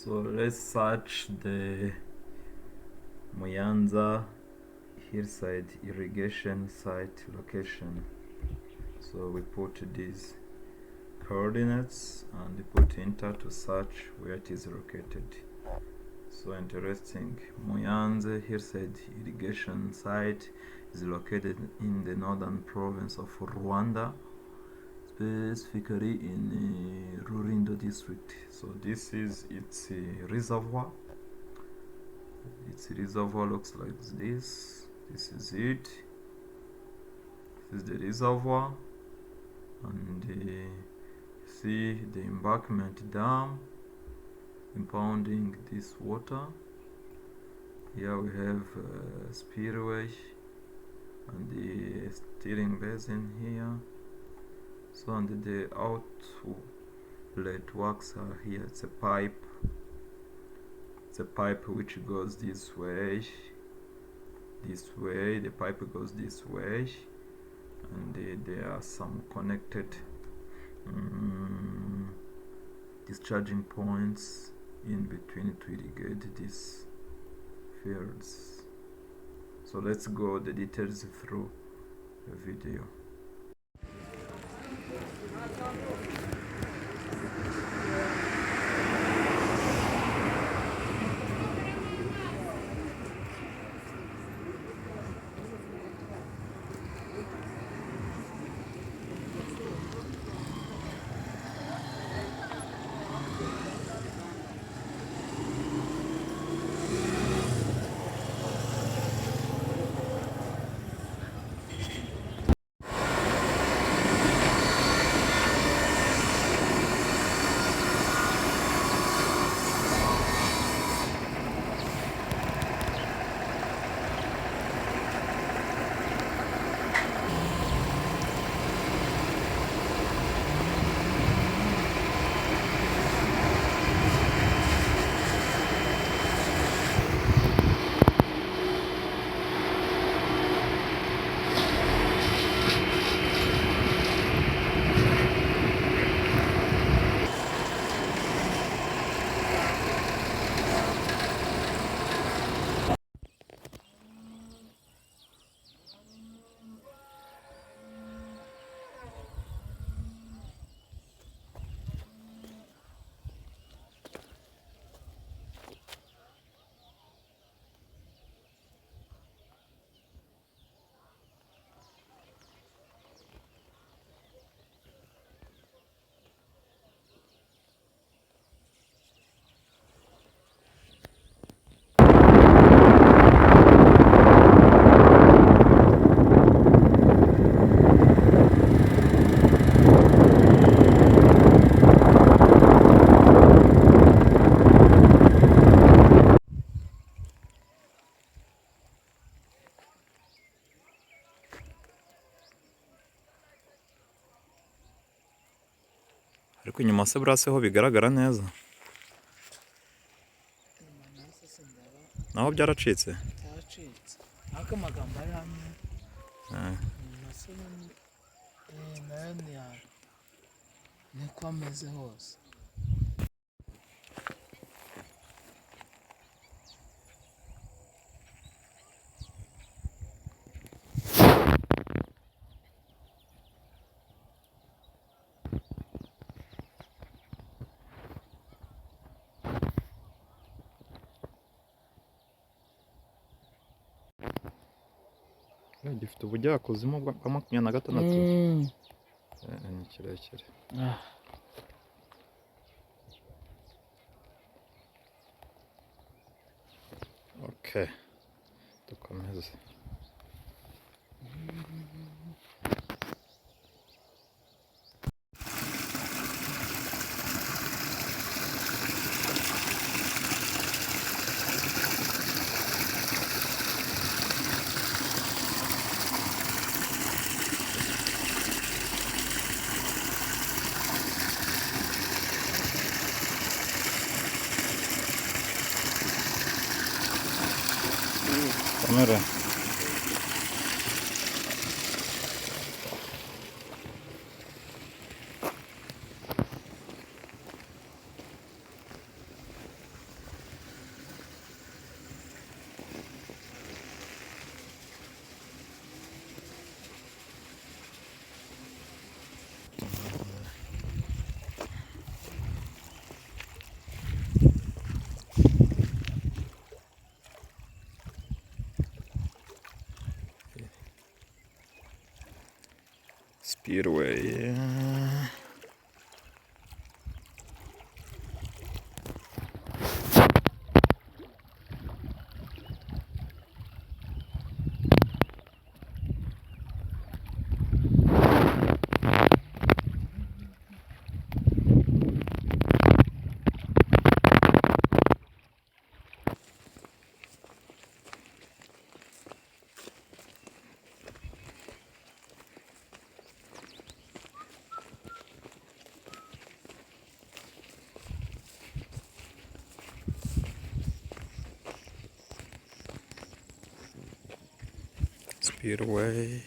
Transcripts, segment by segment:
So let's search the Muyanza Hillside irrigation site location. So we put these coordinates and we put enter to search where it is located. So interesting. Muyanza Hillside irrigation site is located in the northern province of Rwanda, specifically in Rulindo district. So this is its reservoir. Its reservoir looks like this. This is it. This is the reservoir, and see the embankment dam impounding this water. Here we have spillway and the steering basin here. So, and the outlet works are here. It's a pipe. It's a pipe which goes this way. This way, the pipe goes this way, and there are some connected discharging points in between to irrigate these fields. So let's go the details through the video. Ariko inyuma se burase ho bigaragara neza, naho byaracitse ariko amagambo ari hamwe nayo niko ameze hose. gifite ubujyakuzimu bwa 26. Ni kirekire. Okay, dukomeze. Kamera. spillway. Spillway.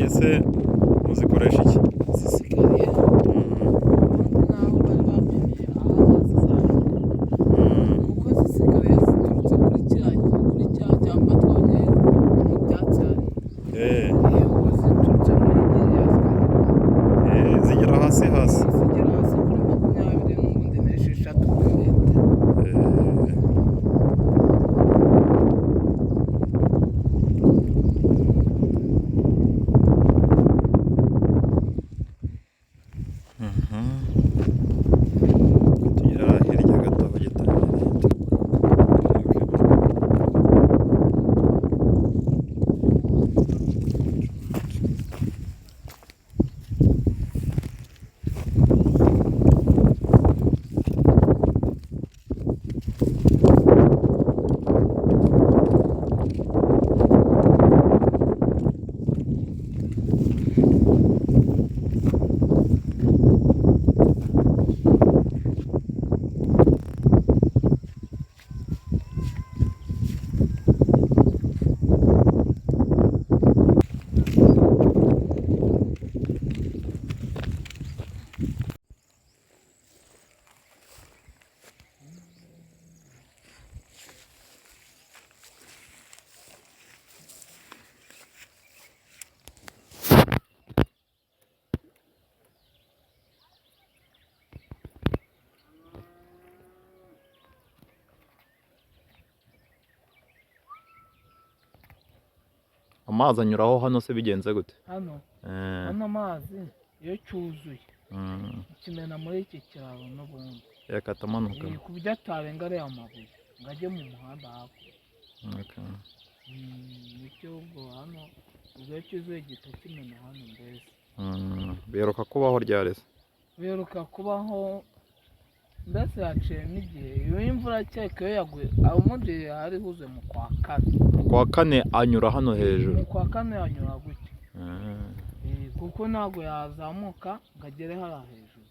Ese muzikoresha iki? Zisigariye ubundi naho bari bapimiye aho amazi azanyura kuko zisigariye ziturutse kuri cya cyamba twongeye mu byatsi hari ubwo ziturutse muri iriya zigera hasi zigera hasi kuri 20 n'ubundi n'esheshatu kuri metero. Tugera hirya gato aho gitangira. Amazi anyuraho hano se bigenze gute? Hano amazi iyo cyuzuye kimena muri iki kiraro n'ubundi Yakata amanuka. ku buryo atarenga ariya mabuye ngo ajye mu muhanda hakurya. Nicyo ubwo hano ubwo iyo cyuzuye gihita kimena hano mbese. Biheruka kubaho ryari se? Biheruka kubaho mbese haciyemo igihe iyo imvura cyeka iyo yaguye ubundi hari huze mu kwa kane. Kwa kane anyura hano hejuru. Mu kwa kane anyura gutya. Kuko ntabwo yazamuka ngo agere hariya hejuru.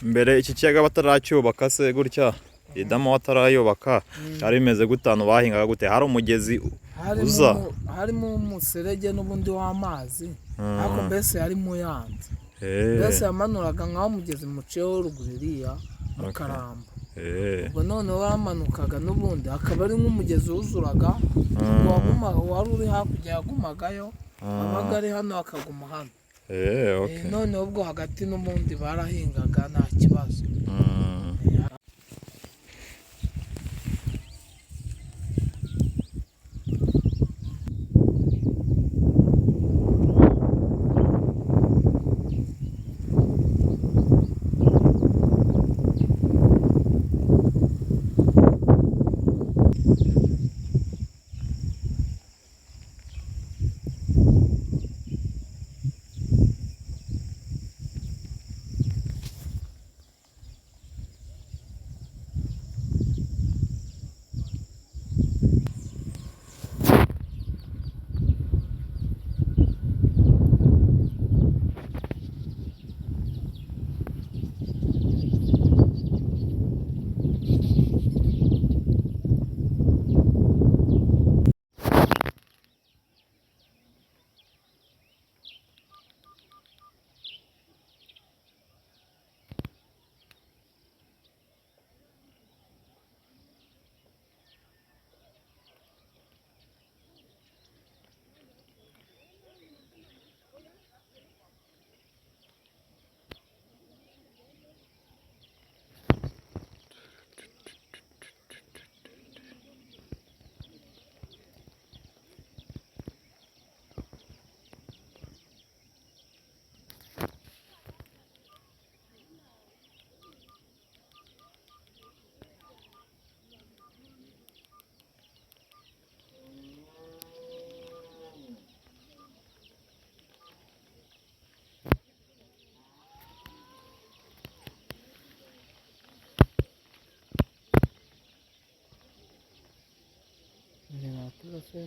Mbere iki kiyaga bataracyubaka se gutya idamo batarayubaka cyari bimeze gutanu bahingaga gute? Hari umugezi uza harimo umuserege n'ubundi w'amazi ariko mbese yari Muyanza. Mbese yamanuraga nk'aho umugezi muciyeho ruguru iriya mu Karamba. Ubwo noneho wamanukaga n'ubundi akaba ari nk'umugezi wuzuraga wari uri hakurya yagumagayo wabaga ari hano akaguma hano. Noneho ubwo hagati n'ubundi barahingaga nta kibazo.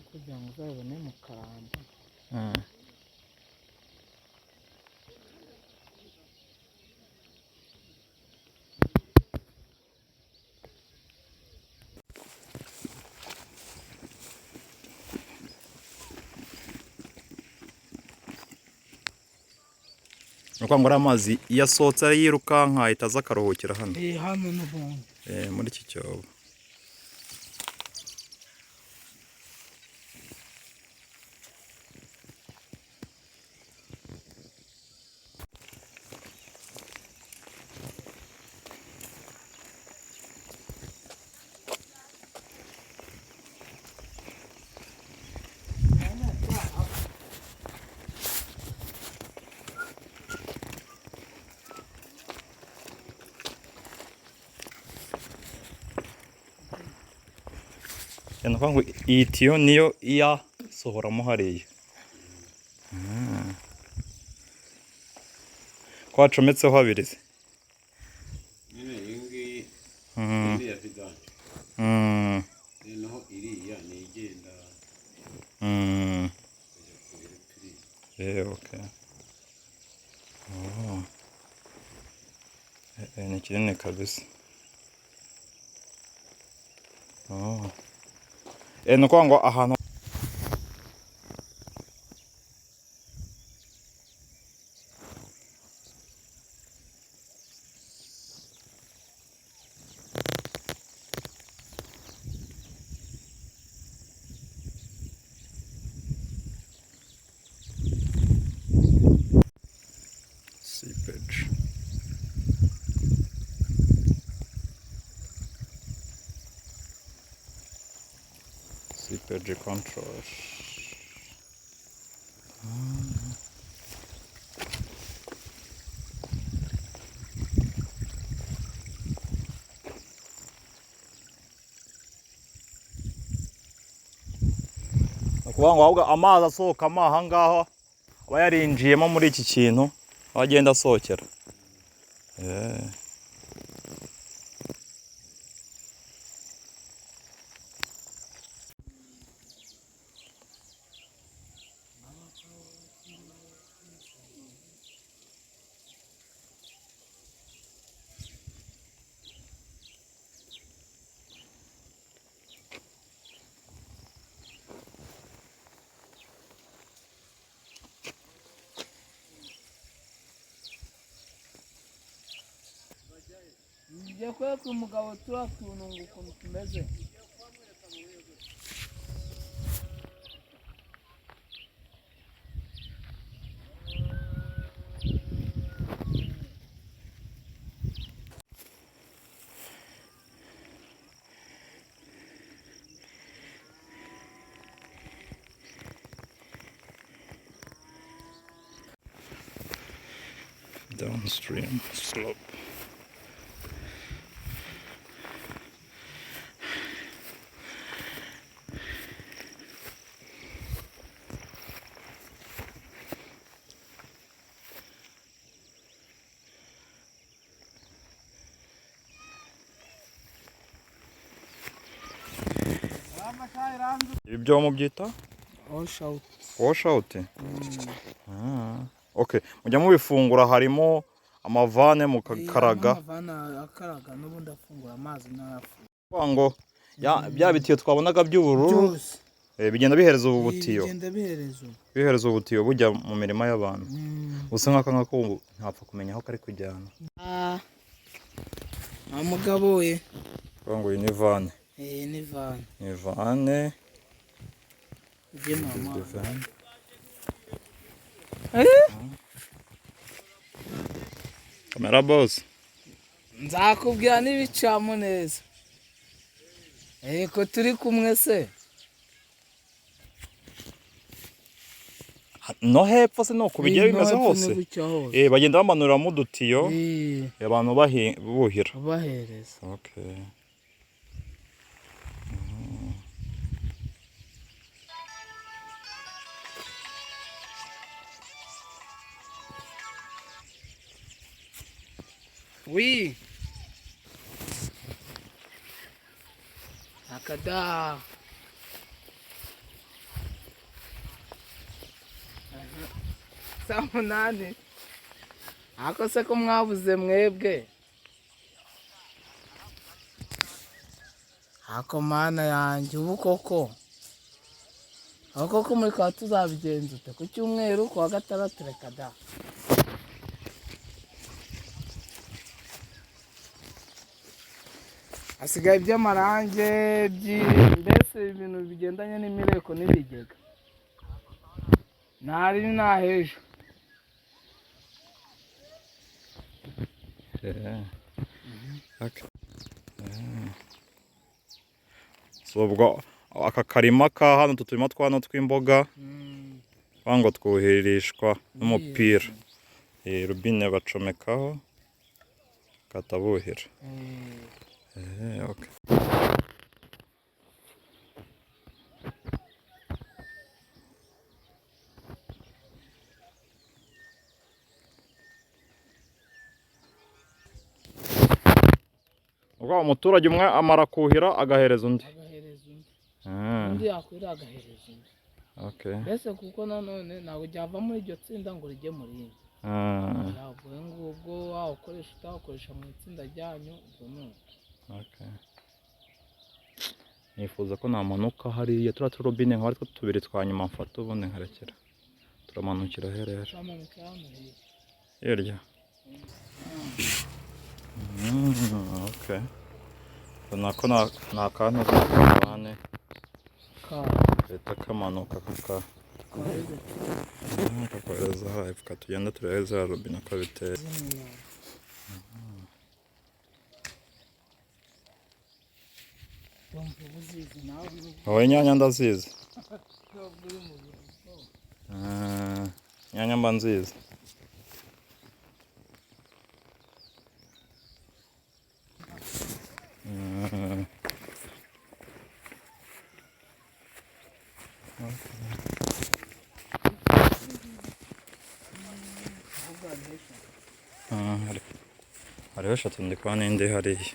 kugira ngo uzabone mu karamba. Nuko ngo amazi iyo asohotse yirukanka ahita aza akaruhukira hano. Hano n'ubundi. Muri iki cyobo. Nuko ngo iyi tiyo niyo iyasohoramo hariya. Ko hacometseho habiri se? Nyine iyi ngiyi ya vidanje. Noneho iriya ni igenda okay. Ni kinini kabisa. Nuko ngo ahantu seepage. Seepage control. Kuvuga ngo ahubwo amazi asohokamo aha ngaho aba yarinjiyemo muri iki kintu aho agenda asohokera. Ngiye kwereka umugabo turiya tuntu ngo ukuntu tumeze. Downstream slope. Ibyo mubyita Washout. washout. Okay, mujya mubifungura harimo amavane mukakaraga. Amavane akaraga n'ubundi afungura amazi n'ayafunga. Ngo bya bitiyo twabonaga by'ubururu bigenda bihereza ubu butiyo. Bihereza ubutiyo bujya mu mirima y'abantu. Usa nk'aka ngako ntapfa kumenya aho kari kujyana. Umugabo we. Ngo iyi ni vane. Ni vane. Ni vane. Vane. Kamera boss. Nzakubwira n'ibicamo neza. Ko turi kumwe se. No hepfo se no kubigera bimeze hose. Bagenda bamanuramo udutiyo. Abantu buhira. Bahereza. Okay. Oui. Akada. saa munani ako se ko mwabuze mwebwe ako mana yanjye ubu koko muri kwa tuzabigenza ute ku cyumweru ku wa gatandatu reka da hasigaye iby'amarange mbese ibintu bigendanye n'imireko n'ibigega ntari nahejo so ubwo aka karima ka hano turimo twana tw'imboga ngo twuhirishwa n'umupira rubine bacomekaho katabuhira okay. ubwo umuturage umwe amara kuhira agahereza undi undi yakwira agahereza undi okay. mbese kuko nanone ntabwo ryava muri iryo tsinda ngo rijye mu rindi yavuye ngubwo wawukoresha utawakoresha mu itsinda ryanyu ubwo nuko okay. nifuza ko namanuka hariya turiya turobine nka two tubiri twa nyuma mfata ubundi nkarekera turamanukira herera hirya okay. nako ni akantu k'akabane leta kamanuka kakohereza hepfo katugenda turebe za robine ko biteye wowe inyanya ndazizi inyanya mba nziza hariho eshatu ndi kubona indi hariya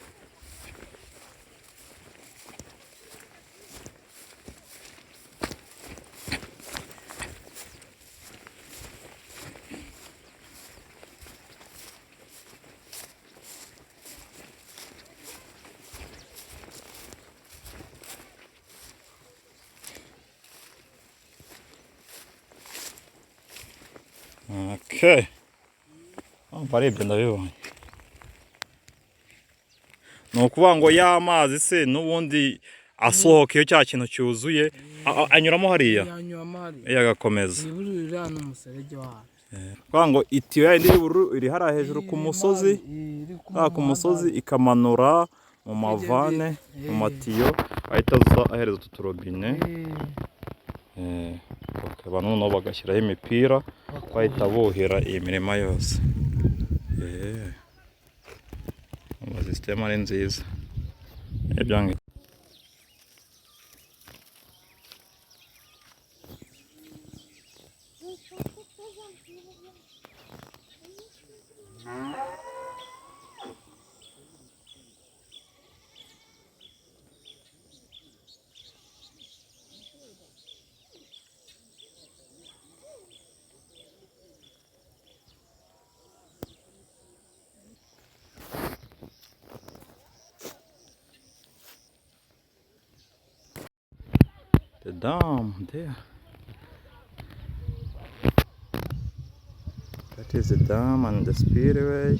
okay. Barebye ndabibonye ni ukuvuga ngo ya mazi se n'ubundi asohoka iyo cya kintu cyuzuye anyuramo hariya agakomeza kuvuga ngo itiyo yindi y'ubururu iri hariya hejuru ku musozi ikamanura mu mavane mu matiyo ahita aza ahereza utu turobine abantu noneho bagashyiraho imipira bahita buhira iyi mirima yose sisiteme ari nziza the dam there. That is the dam and the spillway.